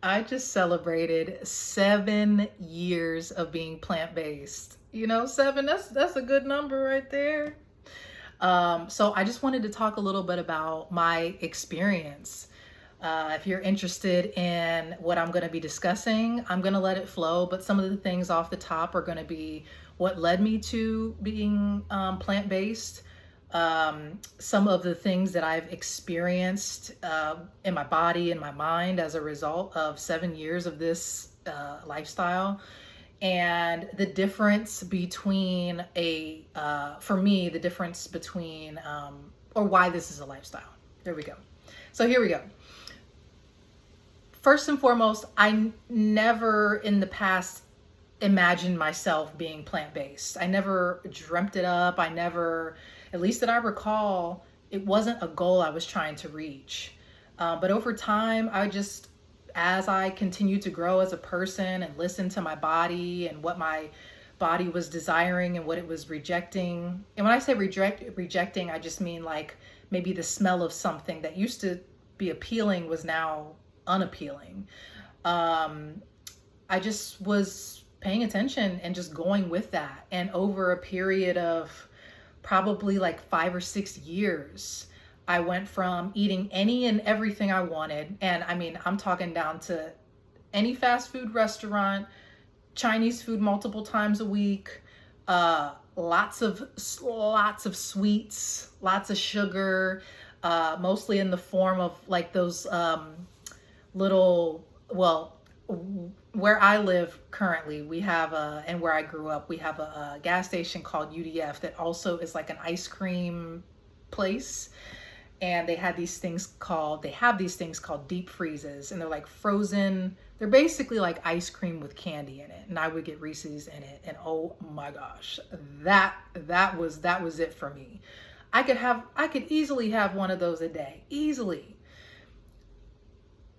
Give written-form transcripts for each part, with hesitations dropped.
I just celebrated 7 years of being plant-based. Seven, that's a good number right there. So I just wanted to talk a little bit about my experience. If you're interested in what I'm going to be discussing, I'm going to let it flow, but some of the things off the top are going to be what led me to being plant-based, some of the things that I've experienced in my body and my mind as a result of 7 years of this lifestyle, and the difference between for me, the difference between, or why this is a lifestyle. There we go. So here we go. First and foremost, I never in the past imagined myself being plant-based. I never dreamt it up. I never, at least that I recall, it wasn't a goal I was trying to reach. But over time, as I continued to grow as a person and listen to my body and what my body was desiring and what it was rejecting. And when I say rejecting, I just mean like maybe the smell of something that used to be appealing was now unappealing. I just was paying attention and just going with that. And over a period of probably like 5 or 6 years, I went from eating any and everything I wanted. And I mean, I'm talking down to any fast food restaurant, Chinese food multiple times a week, lots of sweets, lots of sugar, mostly in the form of like those where I live currently, we have and where I grew up, we have a gas station called UDF that also is like an ice cream place. And they have these things called deep freezes, and they're like frozen. They're basically like ice cream with candy in it. And I would get Reese's in it. And oh my gosh, that was it for me. I could easily have one of those a day, easily.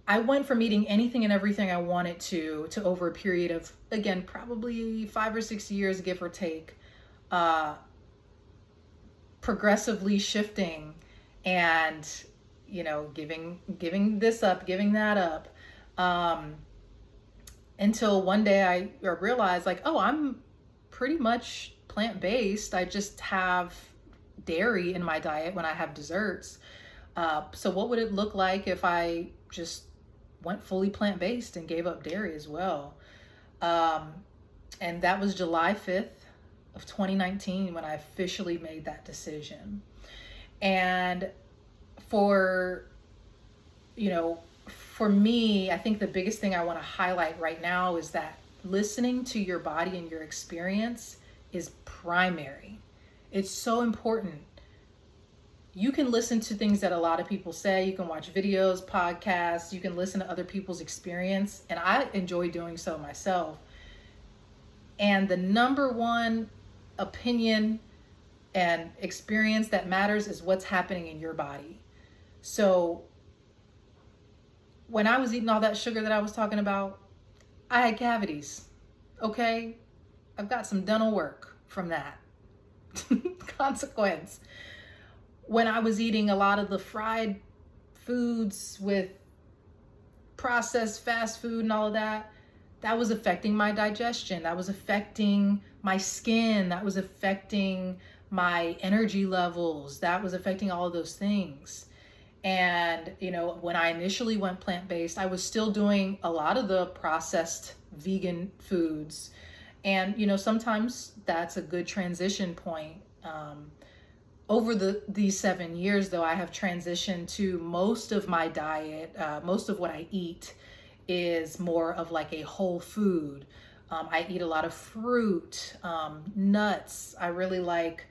I went from eating anything and everything I wanted to over a period of, again, probably 5 or 6 years, give or take, progressively shifting and, giving this up, giving that up, until one day I realized like, oh, I'm pretty much plant-based. I just have dairy in my diet when I have desserts. So what would it look like if I just went fully plant-based and gave up dairy as well? And that was July 5th of 2019 when I officially made that decision. And for me, I think the biggest thing I want to highlight right now is that listening to your body and your experience is primary. It's so important. You can listen to things that a lot of people say. You can watch videos, podcasts. You can listen to other people's experience. And I enjoy doing so myself. And the number one opinion and experience that matters is what's happening in your body. So when I was eating all that sugar that I was talking about, I had cavities. Okay? I've got some dental work from that. Consequence. When I was eating a lot of the fried foods with processed fast food and all of that, that was affecting my digestion. That was affecting my skin. That was affecting my energy levels. That was affecting all of those things. And, when I initially went plant-based, I was still doing a lot of the processed vegan foods. And, sometimes that's a good transition point. Over these 7 years, though, I have transitioned to most of my diet, most of what I eat is more of like a whole food. I eat a lot of fruit, nuts. I really like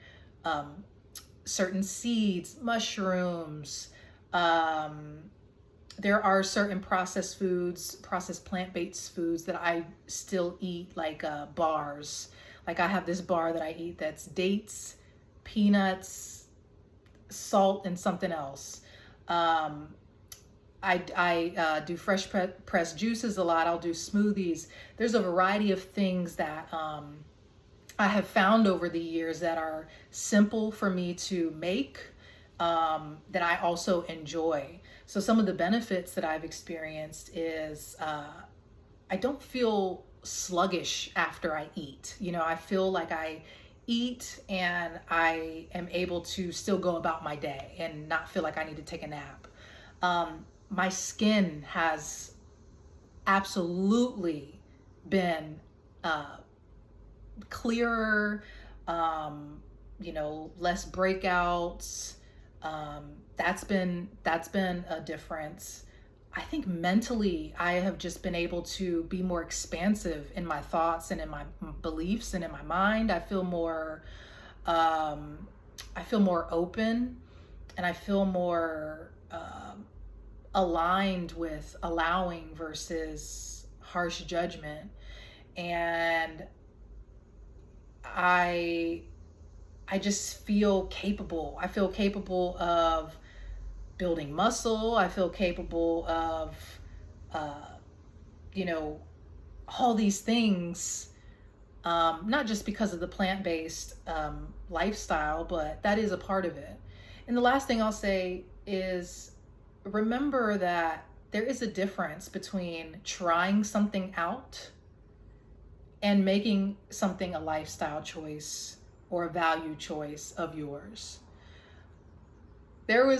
certain seeds, mushrooms. There are certain processed plant-based foods that I still eat, like bars. Like I have this bar that I eat that's dates, peanuts, salt, and something else. I do fresh pressed juices a lot. I'll do smoothies. There's a variety of things that I have found over the years that are simple for me to make, that I also enjoy. So some of the benefits that I've experienced is I don't feel sluggish after I eat. You know, I feel like I eat and I am able to still go about my day and not feel like I need to take a nap. My skin has absolutely been clearer, less breakouts. That's been a difference. I think mentally, I have just been able to be more expansive in my thoughts and in my beliefs and in my mind. I feel more open, and I feel more aligned with allowing versus harsh judgment. And I just feel capable. I feel capable of building muscle. I feel capable of, you know, all these things, not just because of the plant-based lifestyle, but that is a part of it. And the last thing I'll say is remember that there is a difference between trying something out and making something a lifestyle choice or a value choice of yours. There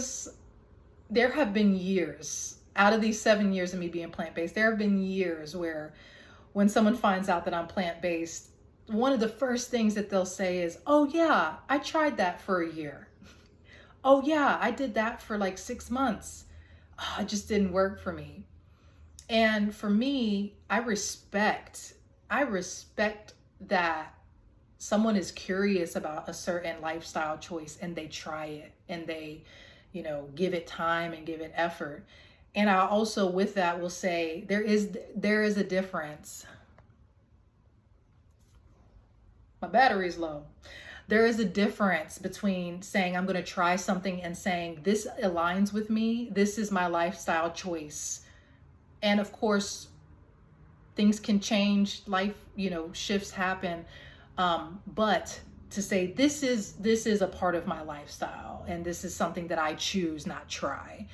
have been years, out of these 7 years of me being plant-based, there have been years where when someone finds out that I'm plant-based, one of the first things that they'll say is, oh yeah, I tried that for a year. Oh yeah, I did that for like 6 months. Oh, it just didn't work for me. And for me, I respect that someone is curious about a certain lifestyle choice and they try it and they, give it time and give it effort. And I also, with that, will say there is a difference. My battery's low. There is a difference between saying I'm going to try something and saying this aligns with me. This is my lifestyle choice. And of course, things can change, life, shifts happen. But to say this is a part of my lifestyle and this is something that I choose, not try.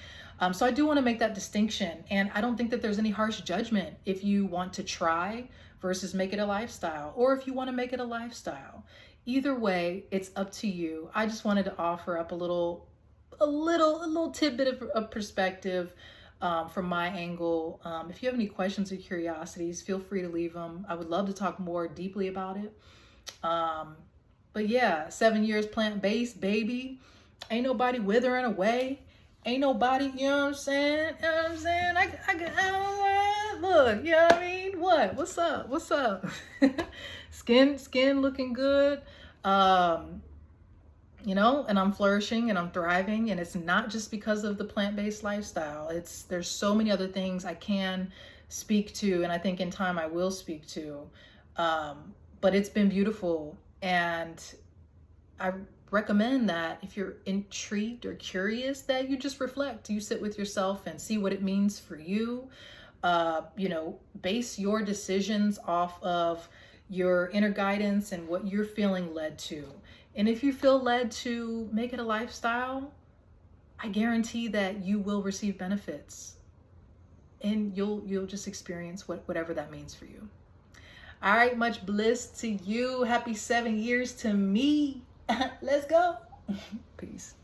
So I do want to make that distinction. And I don't think that there's any harsh judgment if you want to try versus make it a lifestyle, or if you want to make it a lifestyle. Either way, it's up to you. I just wanted to offer up a little tidbit of perspective from my angle. If you have any questions or curiosities, feel free to leave them. I would love to talk more deeply about it. But yeah, 7 years plant-based, baby. Ain't nobody withering away. Ain't nobody, you know what I'm saying? You know what I'm saying? Look, you know what I mean? What's up? Skin looking good. And I'm flourishing and I'm thriving, and it's not just because of the plant-based lifestyle. There's so many other things I can speak to, and I think in time I will speak to. But it's been beautiful, and I recommend that if you're intrigued or curious, that you just reflect, you sit with yourself and see what it means for you. Base your decisions off of your inner guidance and what you're feeling led to. And if you feel led to make it a lifestyle, I guarantee that you will receive benefits, and you'll just experience whatever that means for you. All right, much bliss to you. Happy 7 years to me. Let's go. Peace.